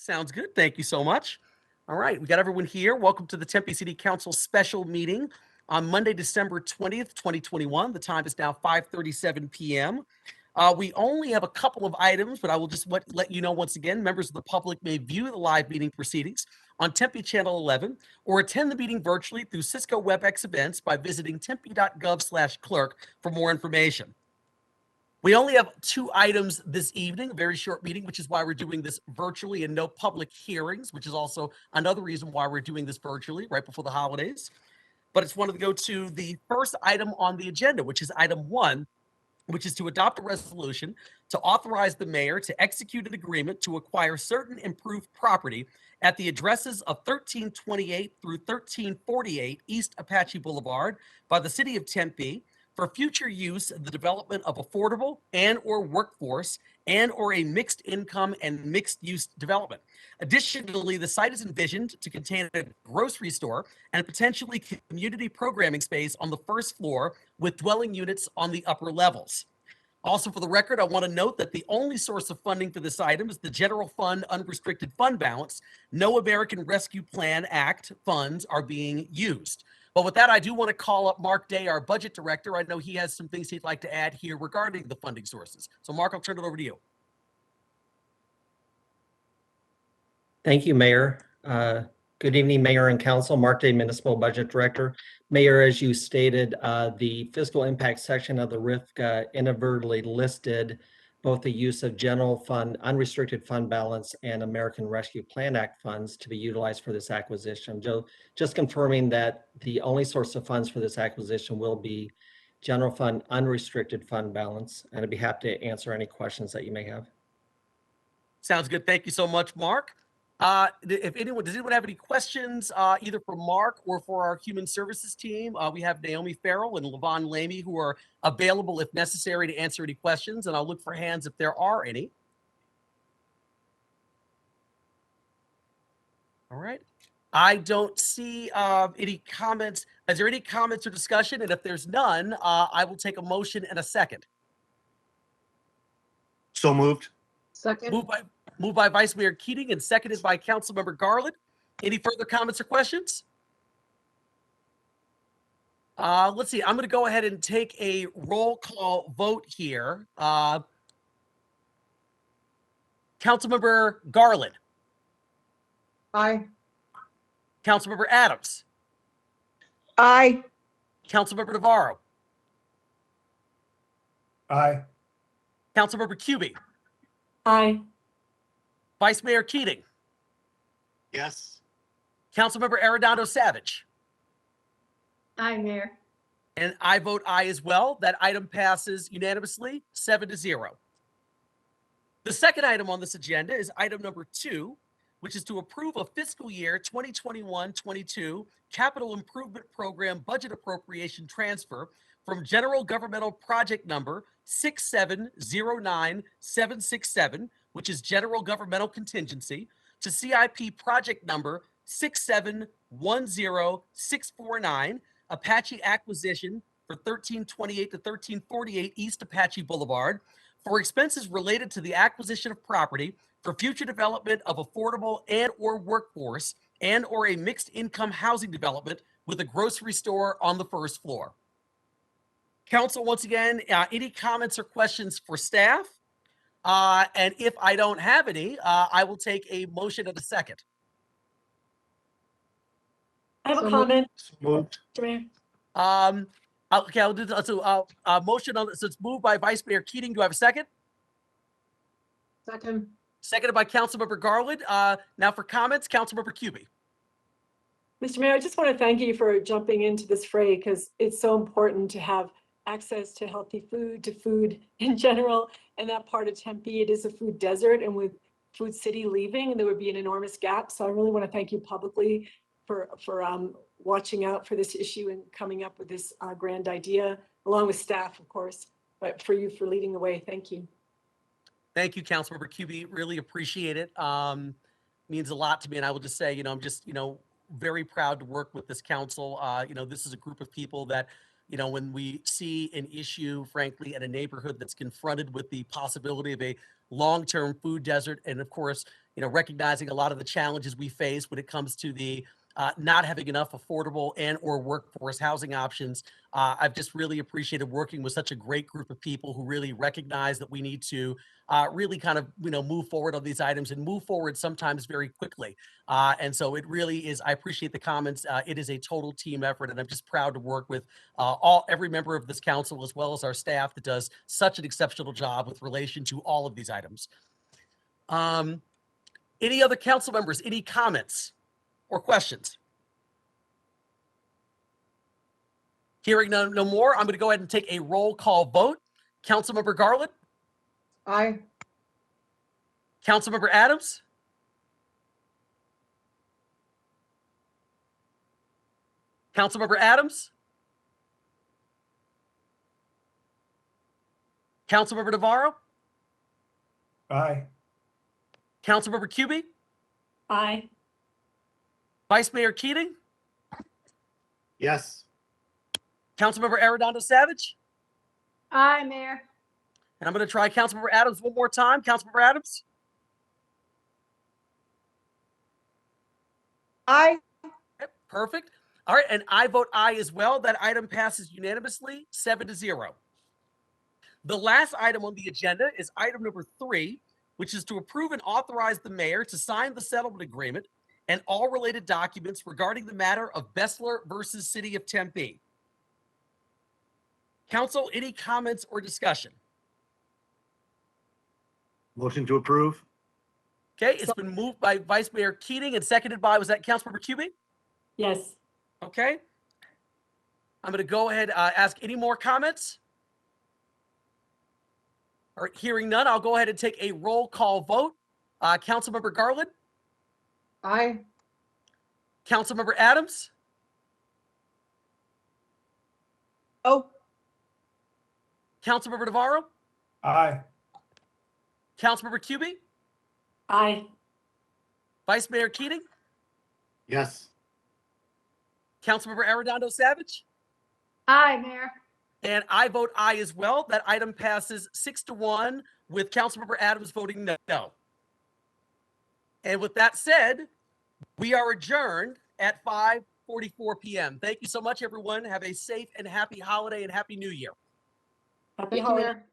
Sounds good. Thank you so much. All right, we got everyone here. Welcome to the Tempe City Council special meeting on Monday, December 20th, 2021. The time is now 5:37 p.m. We only have a couple of items, but I will just let you know once again, members of the public may view the live meeting proceedings on Tempe Channel 11 or attend the meeting virtually through Cisco WebEx events by visiting tempe.gov/clerk for more information. We only have 2 items this evening, a very short meeting, which is why we're doing this virtually and no public hearings, which is also another reason why we're doing this virtually right before the holidays. But it's wanted to go to the first item on the agenda, which is item 1, which is to adopt a resolution to authorize the mayor to execute an agreement to acquire certain improved property at the addresses of 1328 through 1348 East Apache Boulevard by the city of Tempe for future use of the development of affordable and or workforce and or a mixed income and mixed use development. Additionally, the site is envisioned to contain a grocery store and potentially community programming space on the first floor with dwelling units on the upper levels. Also, for the record, I want to note that the only source of funding for this item is the general fund unrestricted fund balance. No American Rescue Plan Act funds are being used. But with that, I do want to call up Mark Day, our budget director. I know he has some things he'd like to add here regarding the funding sources. So Mark, I'll turn it over to you. Thank you, Mayor. Good evening, Mayor and Council. Mark Day, Municipal Budget Director. Mayor, as you stated, the fiscal impact section of the RIFCA inadvertently listed both the use of general fund, unrestricted fund balance, and American Rescue Plan Act funds to be utilized for this acquisition. Just confirming that the only source of funds for this acquisition will be general fund, unrestricted fund balance, and I'd be happy to answer any questions that you may have. Sounds good. Thank you so much, Mark. Does anyone have any questions, either for Mark or for our human services team? We have Naomi Farrell and Levon Lamy who are available if necessary to answer any questions, and I'll look for hands if there are any. All right. I don't see any comments. Is there any comments or discussion? And if there's none, I will take a motion and a second. So moved. Second. Moved by Vice Mayor Keating and seconded by Councilmember Garlid. Any further comments or questions? Let's see. I'm going to go ahead and take a roll call vote here. Councilmember Garlid. Aye. Councilmember Adams. Aye. Councilmember Navarro. Aye. Councilmember Cubie. Aye. Vice Mayor Keating. Yes. Councilmember Arredondo Savage. Aye, Mayor. And I vote aye as well. That item passes unanimously, 7-0. The second item on this agenda is item number 2, which is to approve a fiscal year 2021-22 capital improvement program budget appropriation transfer from general governmental project number 6709767, which is general governmental contingency, to CIP project number 6710649, Apache acquisition for 1328 to 1348 East Apache Boulevard, for expenses related to the acquisition of property for future development of affordable and or workforce and or a mixed income housing development with a grocery store on the first floor. Council, once again, any comments or questions for staff? And if I don't have any, I will take a motion and a second. I have a comment. So moved. Mr. Mayor. Okay, I'll do so. Motion on so it's moved by Vice Mayor Keating. Do I have a second? Second. Seconded by Councilmember Garlid. Now for comments, Councilmember Cubie. Mr. Mayor, I just want to thank you for jumping into this fray because it's so important to have access to healthy food, to food in general. And that part of Tempe, it is a food desert, and with Food City leaving, there would be an enormous gap. So I really want to thank you publicly for watching out for this issue and coming up with this grand idea, along with staff, of course, but for you for leading the way. Thank you. Thank you, Councilmember Cubie. Really appreciate it. Means a lot to me. And I will just say, I'm just, very proud to work with this council. This is a group of people that, when we see an issue, frankly, in a neighborhood that's confronted with the possibility of a long-term food desert, and of course, recognizing a lot of the challenges we face when it comes to the not having enough affordable and or workforce housing options. I've just really appreciated working with such a great group of people who really recognize that we need to really kind of, move forward on these items and move forward sometimes very quickly. And so it really is, I appreciate the comments. It is a total team effort, and I'm just proud to work with every member of this council, as well as our staff that does such an exceptional job with relation to all of these items. Any other council members, any comments or questions? Hearing no more, I'm going to go ahead and take a roll call vote. Councilmember Garlid, Aye. Councilmember Adams, Councilmember Adams, Councilmember Navarro, Aye. Councilmember Cubie, Aye. Vice Mayor Keating, Yes. Councilmember Arredondo Savage, Aye, Mayor. and I'm going to try Councilmember Adams one more time. Councilmember Adams, Aye. okay, perfect. All right, and I vote aye as well. That item passes unanimously, 7-0. The last item on the agenda is item number 3, which is to approve and authorize the mayor to sign the settlement agreement and all related documents regarding the matter of Bessler versus City of Tempe. Council, any comments or discussion? Motion to approve? Okay, it's been moved by Vice Mayor Keating and seconded by, was that Councilmember Cubie? Yes. Okay. I'm going to go ahead, ask any more comments? All right, hearing none, I'll go ahead and take a roll call vote. Councilmember Garlid, Aye. Councilmember Adams, Oh. Councilmember Navarro, Aye. Councilmember Cubie, Aye. Vice Mayor Keating, Yes. Councilmember Arredondo Savage, Aye, Mayor. and I vote aye as well. That item passes 6-1 with Councilmember Adams voting no. And with that said, we are adjourned at 5:44 p.m. Thank you so much, everyone. Have a safe and happy holiday and happy new year. Happy Thank you, holiday. Mayor.